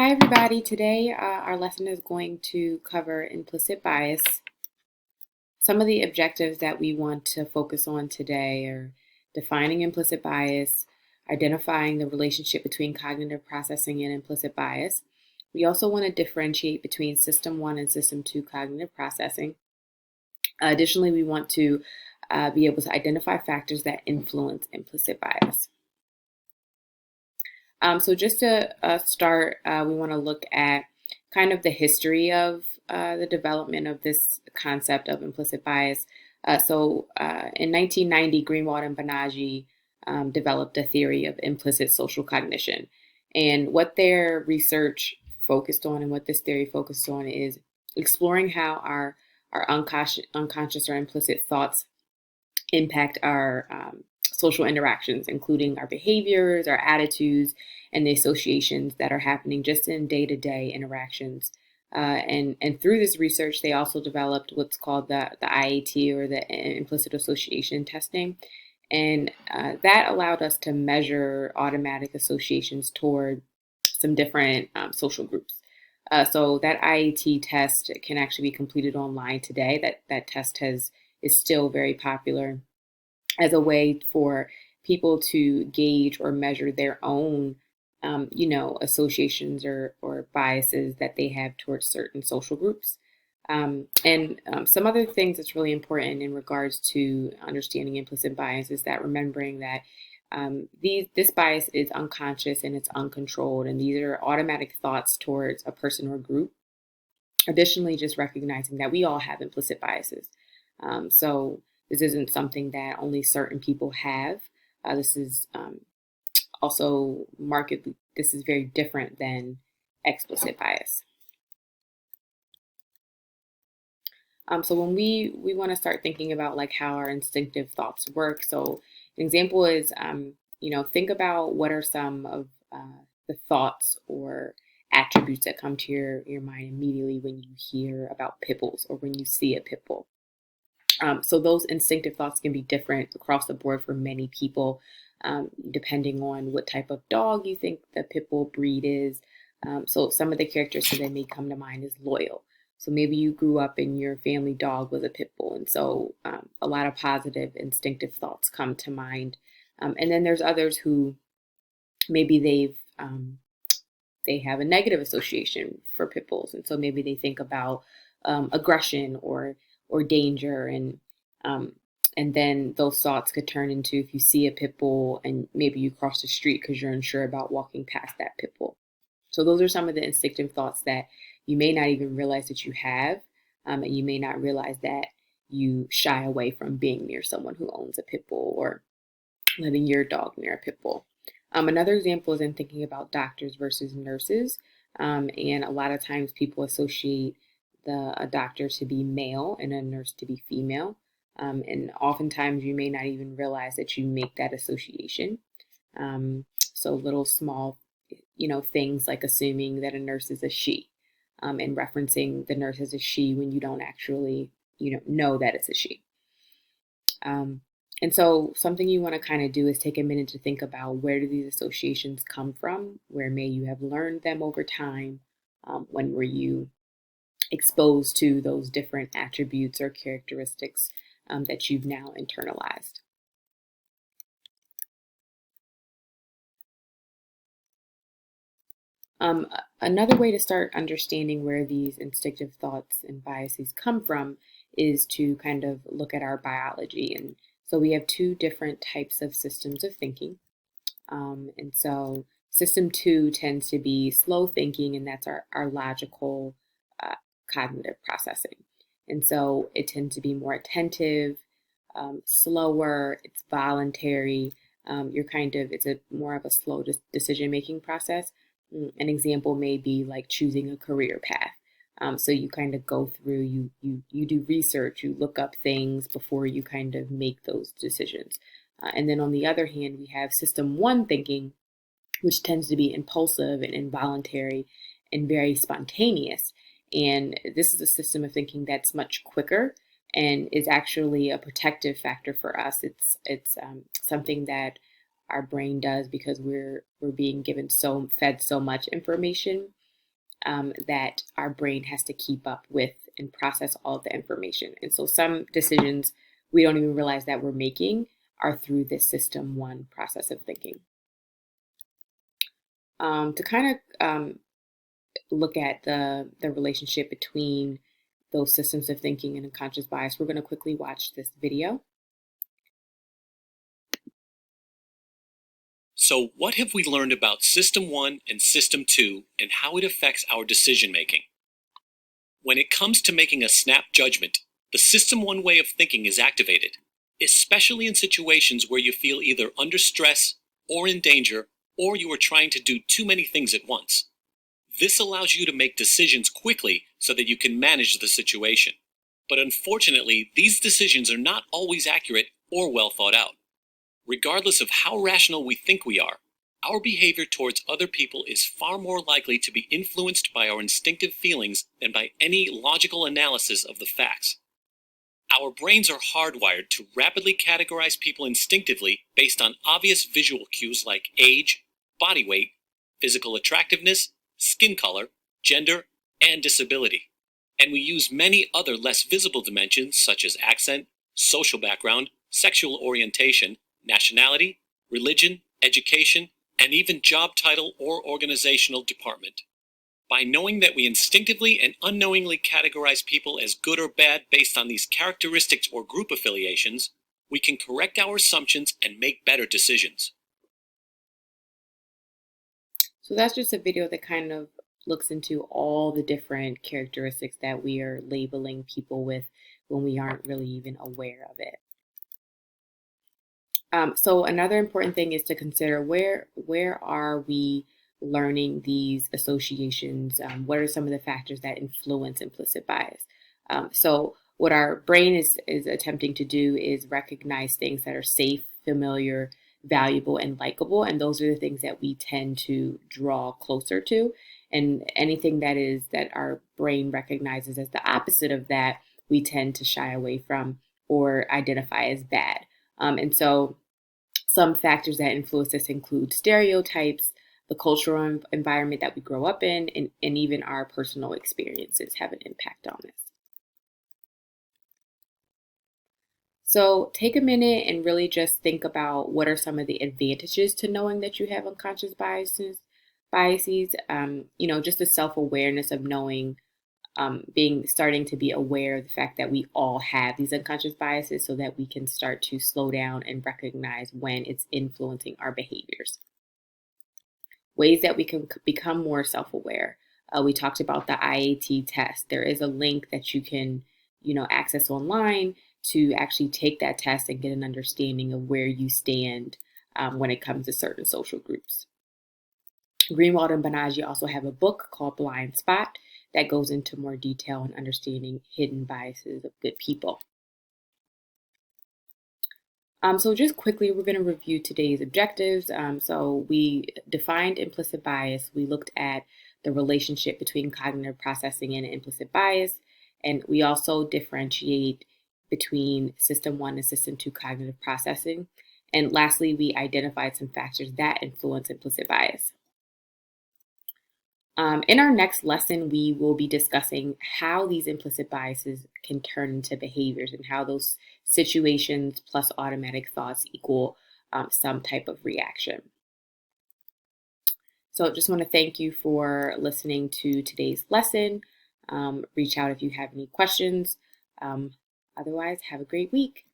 Hi, everybody. Today, our lesson is going to cover implicit bias. Some of the objectives that we want to focus on today are defining implicit bias, identifying the relationship between cognitive processing and implicit bias. We also want to differentiate between System 1 and System 2 cognitive processing. Additionally, we want to be able to identify factors that influence implicit bias. So just to start, we want to look at kind of the history of the development of this concept of implicit bias. In 1990, Greenwald and Banaji developed a theory of implicit social cognition. And what their research focused on and what this theory focused on is exploring how our unconscious or implicit thoughts impact our social interactions, including our behaviors, our attitudes, and the associations that are happening just in day-to-day interactions. And through this research, they also developed what's called the IAT, or the implicit association testing. And that allowed us to measure automatic associations toward some different social groups. So that IAT test can actually be completed online today. That test is still very popular as a way for people to gauge or measure their own, associations or biases that they have towards certain social groups. Some other things that's really important in regards to understanding implicit bias is that remembering that this bias is unconscious and it's uncontrolled, and these are automatic thoughts towards a person or group. Additionally, just recognizing that we all have implicit biases. So this isn't something that only certain people have. This is also markedly, this is very different than explicit bias. So when we want to start thinking about like how our instinctive thoughts work. So an example is, think about what are some of the thoughts or attributes that come to your mind immediately when you hear about pit bulls or when you see a pit bull. So those instinctive thoughts can be different across the board for many people, depending on what type of dog you think the pit bull breed is. So some of the characteristics that may come to mind is loyal. So maybe you grew up and your family dog was a pit bull, and so a lot of positive instinctive thoughts come to mind. And then there's others who maybe they have a negative association for pit bulls, and so maybe they think about aggression or danger, and then those thoughts could turn into, if you see a pit bull and maybe you cross the street because you're unsure about walking past that pit bull. So those are some of the instinctive thoughts that you may not even realize that you have, and you may not realize that you shy away from being near someone who owns a pit bull or letting your dog near a pit bull. Another example is in thinking about doctors versus nurses. And a lot of times people associate a doctor to be male and a nurse to be female. And oftentimes you may not even realize that you make that association. So little small, things like assuming that a nurse is a she, and referencing the nurse as a she when you don't actually, know that it's a she. And so something you want to kind of do is take a minute to think about, where do these associations come from? Where may you have learned them over time? When were you exposed to those different attributes or characteristics that you've now internalized? Another way to start understanding where these instinctive thoughts and biases come from is to kind of look at our biology. And so we have two different types of systems of thinking. And so system 2 tends to be slow thinking, and that's our logical cognitive processing. And so it tends to be more attentive, slower, it's voluntary. It's a more of a slow decision-making process. An example may be like choosing a career path. So you kind of go through, you do research, you look up things before you kind of make those decisions. And then on the other hand, we have system 1 thinking, which tends to be impulsive and involuntary and very spontaneous. And this is a system of thinking that's much quicker and is actually a protective factor for us. It's something that our brain does because we're being fed so much information that our brain has to keep up with and process all of the information. And so some decisions we don't even realize that we're making are through this system one process of thinking. To kind of look at the relationship between those systems of thinking and unconscious bias, we're going to quickly watch this video. So, what have we learned about System 1 and System 2 and how it affects our decision making? When it comes to making a snap judgment, the System 1 way of thinking is activated, especially in situations where you feel either under stress or in danger, or you are trying to do too many things at once. This allows you to make decisions quickly so that you can manage the situation. But unfortunately, these decisions are not always accurate or well thought out. Regardless of how rational we think we are, our behavior towards other people is far more likely to be influenced by our instinctive feelings than by any logical analysis of the facts. Our brains are hardwired to rapidly categorize people instinctively based on obvious visual cues like age, body weight, physical attractiveness, skin color, gender, and disability. And we use many other less visible dimensions such as accent, social background, sexual orientation, nationality, religion, education, and even job title or organizational department. By knowing that we instinctively and unknowingly categorize people as good or bad based on these characteristics or group affiliations, we can correct our assumptions and make better decisions. So that's just a video that kind of looks into all the different characteristics that we are labeling people with when we aren't really even aware of it. So another important thing is to consider where are we learning these associations? What are some of the factors that influence implicit bias? So what our brain is attempting to do is recognize things that are safe, familiar, valuable, and likable, and those are the things that we tend to draw closer to. And anything that our brain recognizes as the opposite of that, we tend to shy away from or identify as bad. And so some factors that influence this include stereotypes, the cultural environment that we grow up in, and even our personal experiences have an impact on this. So take a minute and really just think about what are some of the advantages to knowing that you have unconscious biases. Just the self-awareness of knowing, starting to be aware of the fact that we all have these unconscious biases so that we can start to slow down and recognize when it's influencing our behaviors. Ways that we can become more self-aware. We talked about the IAT test. There is a link that you can, access online to actually take that test and get an understanding of where you stand when it comes to certain social groups. Greenwald and Banaji also have a book called Blind Spot that goes into more detail on understanding hidden biases of good people. So just quickly, we're going to review today's objectives. So we defined implicit bias. We looked at the relationship between cognitive processing and implicit bias. And we also differentiate between System 1 and System 2 cognitive processing. And lastly, we identified some factors that influence implicit bias. In our next lesson, we will be discussing how these implicit biases can turn into behaviors and how those situations plus automatic thoughts equal some type of reaction. So just want to thank you for listening to today's lesson. Reach out if you have any questions. Otherwise, have a great week.